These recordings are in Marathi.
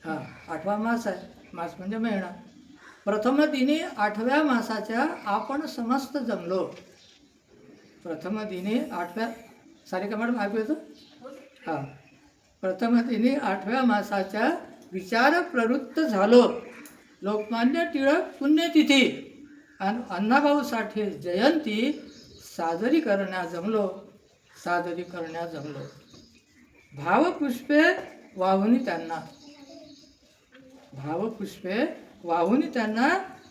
हां, 8वा मास आहे. मास म्हणजे महिना. प्रथम दिनी 8व्या मासाच्या आपण समस्त जमलो. प्रथम दिनी 8व्या सारिका मॅडम ऐकू येतं? हां. प्रथम दिनी 8व्या मासाच्या विचार प्रवृत्त झालो. लोकमान्य टिळक पुण्यतिथी आणि अण्णाभाऊ साठे जयंती साजरी करण्या जमलो. साजरी करण्या जमलो. भावपुष्पे वाहुनी त्यांना, भावपुष्पे वाहुनी त्यांना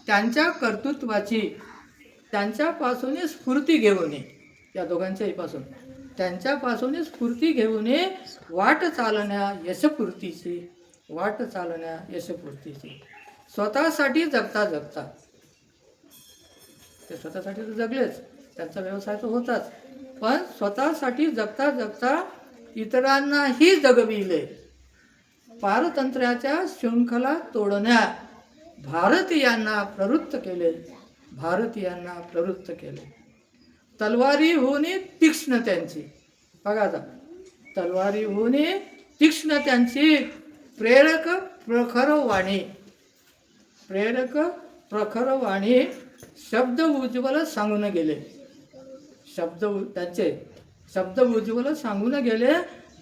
त्यांच्या कर्तृत्वाची, त्यांच्यापासून स्फूर्ती घेऊन, या दोघांच्याही पासून त्यांच्यापासून स्फूर्ती घेऊन वाट चालण्या यशपूर्तीची, वाट चालण्या यशपूर्तीची. स्वतःसाठी जगता जगता, ते स्वतःसाठी तर जगलेच, त्यांचा व्यवसाय तर होताच, पण स्वतःसाठी जगता जगता इतरांनाही जगविले. पारतंत्र्याच्या शृंखला तोडण्या भारतीयांना प्रवृत्त केले, भारतीयांना प्रवृत्त केले. तलवारीहून तीक्ष्ण त्यांची, बघा आता, तलवारीहून तीक्ष्ण त्यांची प्रेरक प्रखर वाणी, प्रेरक प्रखर वाणी शब्द उज्ज्वल सांगून गेले. त्यांचे शब्द उज्ज्वल सांगून गेले.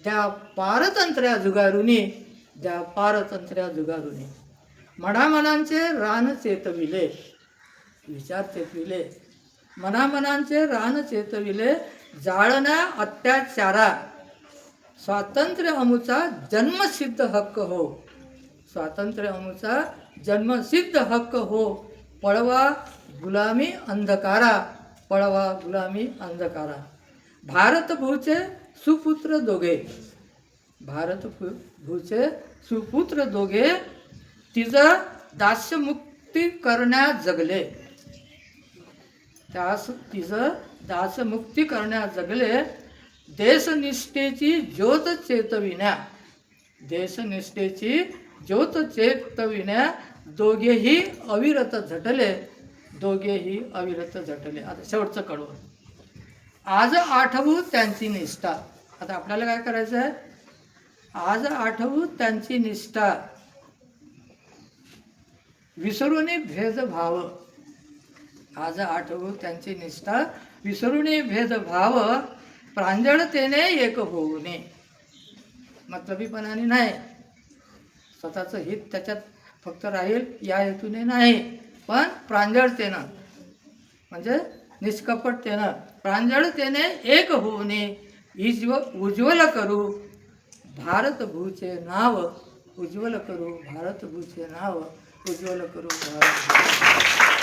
त्या पारतंत्र्या जुगारुनी, त्या पारतंत्र्या जुगारुनी मनामनांचे रान चेतविले, विचार चेतविले, मनामनांचे रान चेतविले. जाळण्या अत्याचारा स्वातंत्र्य अमुचा जन्मसिद्ध हक्क हो, स्वातंत्र्य अमुचा जन्मसिद्ध हक्क हो. पळवा गुलामी अंधकारा, पळवा गुलामी अंधकारा. भारतभूचे सुपुत्र दोघे, भारतभूचे सुपुत्र दोघे तिचं दास्यमुक्ती करण्या जगले, त्यास तिचं दासमुक्ती करण्या जगले. देशनिष्ठेची ज्योत चेतविण्या, देशनिष्ठेची ज्योत चेतविण्या दोघेही अविरत झटले, दोघेही अविरत झटले. आता शेवटचं कडवं. आज आठवू त्यांची निष्ठा. आता आपल्याला काय करायचं आहे? आज आठवू त्यांची निष्ठा, विसरून भेदभाव. आज आठवू त्यांची निष्ठा, विसरून भेदभाव. प्रांजळतेने एक होऊ नये, मतलबीपणाने नाही, स्वतःचं हित त्याच्यात फक्त राहील या हेतूने नाही, पण प्रांजळतेनं म्हणजे निष्कपटतेनं, प्रांजळतेने एक होऊ नये. उज्ज्वल करू भारतभूचे नाव, उज्ज्वल करू भारतभूचे नाव, उज्ज्वल करू भारत.